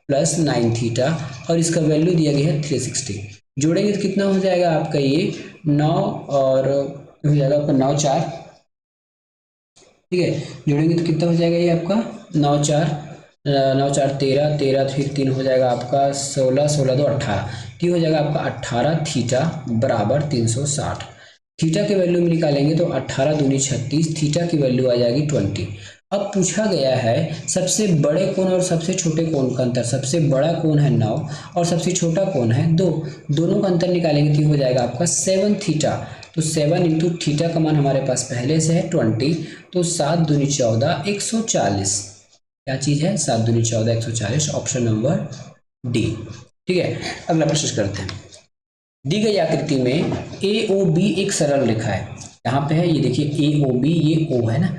plus 9 theta और इसका वैल्यू दिया गया है 360। जोड़ेंगे तो कितना हो जाएगा आपका ये 9 और हो जाएगा आपका 9 4, ठीक है। जोड़ेंगे तो कितना हो जाएगा ये आपका 9 4 13, 13 फिर 3 हो जाएगा आपका 16, 16 2 18, तो हो जाएगा आपका 18 थीटा बराबर 360। थीटा की वैल्यू में निकालेंगे तो 18 दूनी 36, थीटा की वैल्यू आ जाएगी 20। अब पूछा गया है सबसे बड़े कोण और सबसे छोटे कोण का अंतर। सबसे बड़ा कोण है 9 और सबसे छोटा कोण है 2, दोनों का अंतर निकालेंगे तो हो जाएगा आपका 7 थीटा। तो 7 इंटू थीटा का मान हमारे पास पहले से है 20, तो 7 दूनी 14 140, क्या चीज है 7 दूनी 14 140, ऑप्शन नंबर डी, ठीक है। अगला प्रश्न करते हैं। दी गई आकृति में AOB एक सरल रेखा है, यहाँ पे है ये देखिए AOB, ये O है ना,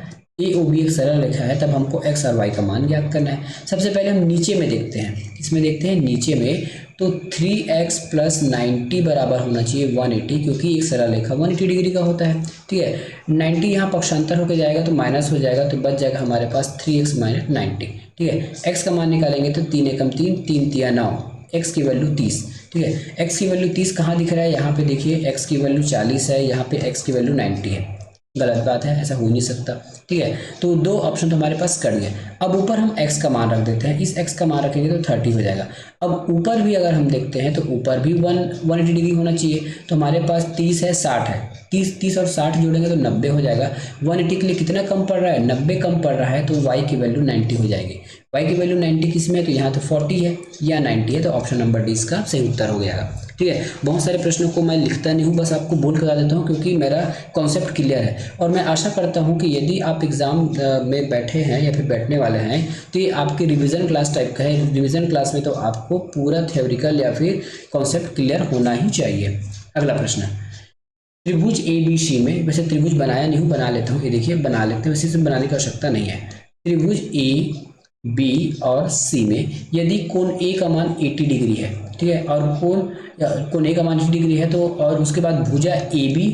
AOB एक सरल रेखा है, तब हमको x और y का मान ज्ञात करना है। सबसे पहले हम नीचे में देखते हैं, इसमें देखते हैं नीचे में, तो 3x प्लस 90 बराबर होना चाहिए 180, क्योंकि एक सरल रेखा 180 डिग्री का होता है, ठीक है। 90 यहाँ पक्षांतर होकर जाएगा तो माइनस हो जाएगा, तो बच जाएगा हमारे पास 3x माइनस 90, ठीक है। x का मान निकालेंगे तो 3 एकम 3, 3 तिया 9, x की वैल्यू 30, ठीक है। x की वैल्यू 30 कहाँ दिख रहा है, यहाँ पे देखिए x की वैल्यू 40 है, यहाँ पे x की वैल्यू 90 है, गलत बात है, ऐसा हो नहीं सकता, ठीक है। तो दो ऑप्शन तो हमारे पास कट गए। अब ऊपर हम x का मान रख देते हैं, इस x का मान रखेंगे तो 30 हो जाएगा। अब ऊपर भी अगर हम देखते हैं तो ऊपर भी 180 डिग्री होना चाहिए, तो हमारे पास 30 है 60 है, 30 और 60 जोड़ेंगे तो 90 हो जाएगा। 180 के लिए कितना कम पड़ रहा है 90 कम पड़ रहा है, तो y की वैल्यू 90 हो जाएगी। y की वैल्यू 90 किस में है, तो यहाँ तो 40 है या 90 है, तो ऑप्शन नंबर डी इसका सही उत्तर हो गया, ठीक है। बहुत सारे प्रश्नों को मैं लिखता नहीं हूँ, बस आपको बोल कर बता देता हूँ क्योंकि मेरा कॉन्सेप्ट क्लियर है, और मैं आशा करता हूँ कि यदि आप एग्जाम में बैठे हैं या फिर बैठने वाले हैं तो ये आपकी रिवीजन क्लास टाइप का है। रिवीजन क्लास में तो आपको पूरा थ्योरिकल या फिर कॉन्सेप्ट क्लियर होना ही चाहिए। अगला प्रश्न, त्रिभुज ABC में, वैसे त्रिभुज बनाया नहीं हूँ, बना लेता हूँ, ये देखिए बना लेते हैं, वैसे से बनाने की आवश्यकता नहीं है। त्रिभुज A, B और C में यदि कोण A का मान 80 डिग्री है, ठीक है, और कोण A का मान 80 डिग्री है, तो और उसके बाद भुजा AB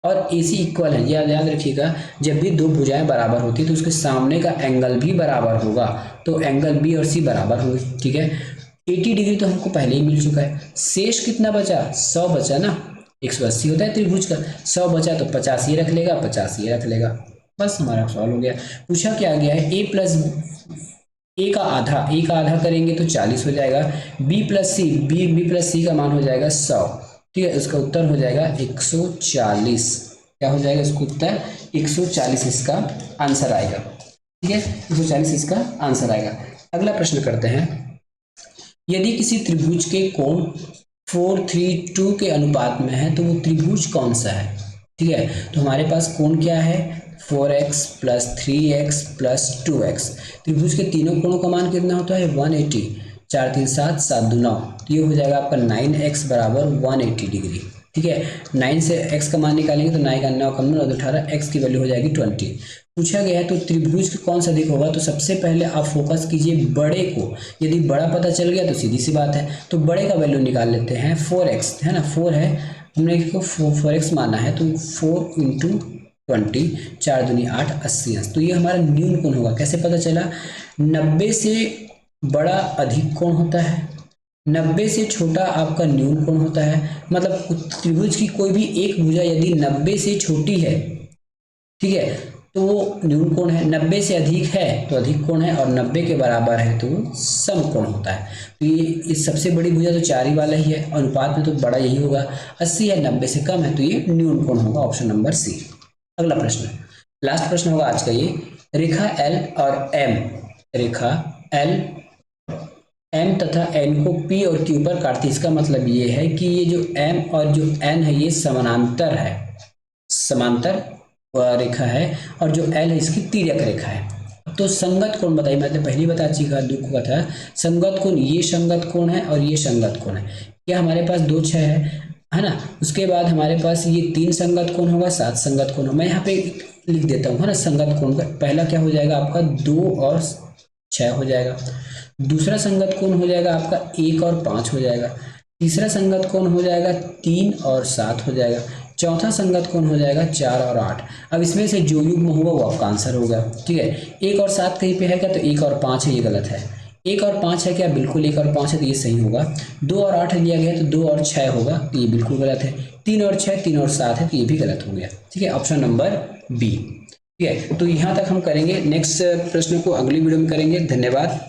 और AC इक्वल है, याद रखिएगा, जब भी दो भुजाएं बराबर होती है तो उसके सामने का एंगल भी बराबर होगा, तो एंगल B और C बराबर होंगे, ठीक है। 80 डिग्री तो हमको पहले ही मिल चुका है, शेष कितना बचा 100 बचा ना, 180 होता है त्रिभुज का, 100 बचा तो 50 ये रख लेगा, 50 ये रख लेगा, बस हमारा सॉल्व हो गया। पूछा क्या गया है ए का आधा करेंगे तो 40 हो जाएगा। बी प्लस सी का मान हो जाएगा 100। ठीक है, इसका उत्तर हो जाएगा 140। क्या हो जाएगा इसका उत्तर? 140 इसका आंसर आएगा। ठीक है, 140 इसका आंसर आएगा। अगला प्रश्न करते हैं। यदि किसी त्रिभुज के कोण 432 के अनुपात में है तो वो त्रिभुज कौन सा है? ठीक है, तो हमारे पास कोण क्या है? 4x plus 3x plus 2x। त्रिभुज के तीनों कोणों का मान कितना होता है? 180। 4 3 7 7 2 9, तो ये हो जाएगा आपका 9x बराबर 180 डिग्री। ठीक है, 9 से x का मान निकालेंगे तो 9 का 9 कम 9 18, x की वैल्यू हो जाएगी 20। पूछा गया है तो त्रिभुज कौन सा अधिक होगा? तो सबसे पहले आप फोकस कीजिए बड़े को। यदि बड़ा पता चल गया तो सीधी सी बात है, तो बड़े का वैल्यू निकाल लेते हैं। 4x है ना, 4 है, हमने इसको 4x माना है, तो 4 इंटू 20, 4 दूनी 8, 80 अंश। तो ये हमारा न्यून कोण होगा। कैसे पता चला? 90 से बड़ा अधिक कोण होता है, 90 से छोटा आपका न्यून कोण होता है। मतलब त्रिभुज की कोई भी एक भुजा यदि 90 से छोटी है, ठीक है, तो वो न्यून कोण है। 90 से अधिक है तो अधिक कोण है, और 90 के बराबर है तो सम कोण होता है। तो ये इस सबसे बड़ी भुजा तो 4 ही वाला ही है, अनुपात में तो बड़ा यही होगा। 80 है, 90 से कम है, तो ये न्यून कोण होगा, ऑप्शन नंबर सी। अगला प्रश्न, लास्ट प्रश्न होगा आज का ये। रेखा L और M, रेखा L M तथा N को P और Q पर काटती है। इसका मतलब ये है कि ये जो M और जो N है ये समानांतर है, समांतर रेखा है, और जो L है इसकी तिर्यक रेखा है। तो संगत कोण बताइए। मैंने पहले बता चुका था, संगत कोण, ये संगत कोण है और ये संगत कोण है। क्या हमारे पास 2 6 है ना। उसके बाद हमारे पास ये 3 संगत कोण होगा, 7 संगत कोण होगा। मैं यहाँ पे लिख देता हूँ है ना। संगत कोण का पहला क्या हो जाएगा आपका? 2 और 6 हो जाएगा। दूसरा संगत कोण हो जाएगा आपका 1 और 5 हो जाएगा। तीसरा संगत कोण हो जाएगा 3 और 7 हो जाएगा। चौथा संगत कोण हो जाएगा 4 और 8। अब इसमें से जो युग्म होगा वो आपका आंसर होगा। ठीक है, 1 और 7 कहीं पे है क्या? तो 1 और 5 है, ये गलत है। 1 और 5 है क्या? बिल्कुल 1 और 5 है, तो ये सही होगा। 2 और 8 लिया गया तो 2 और 6 होगा, तो ये बिल्कुल गलत है। 3 और 6, 3 और 7 है, तो ये भी गलत हो गया। ठीक है, ऑप्शन नंबर बी। ठीक है, तो यहाँ तक हम करेंगे। नेक्स्ट प्रश्न को अगली वीडियो में करेंगे। धन्यवाद।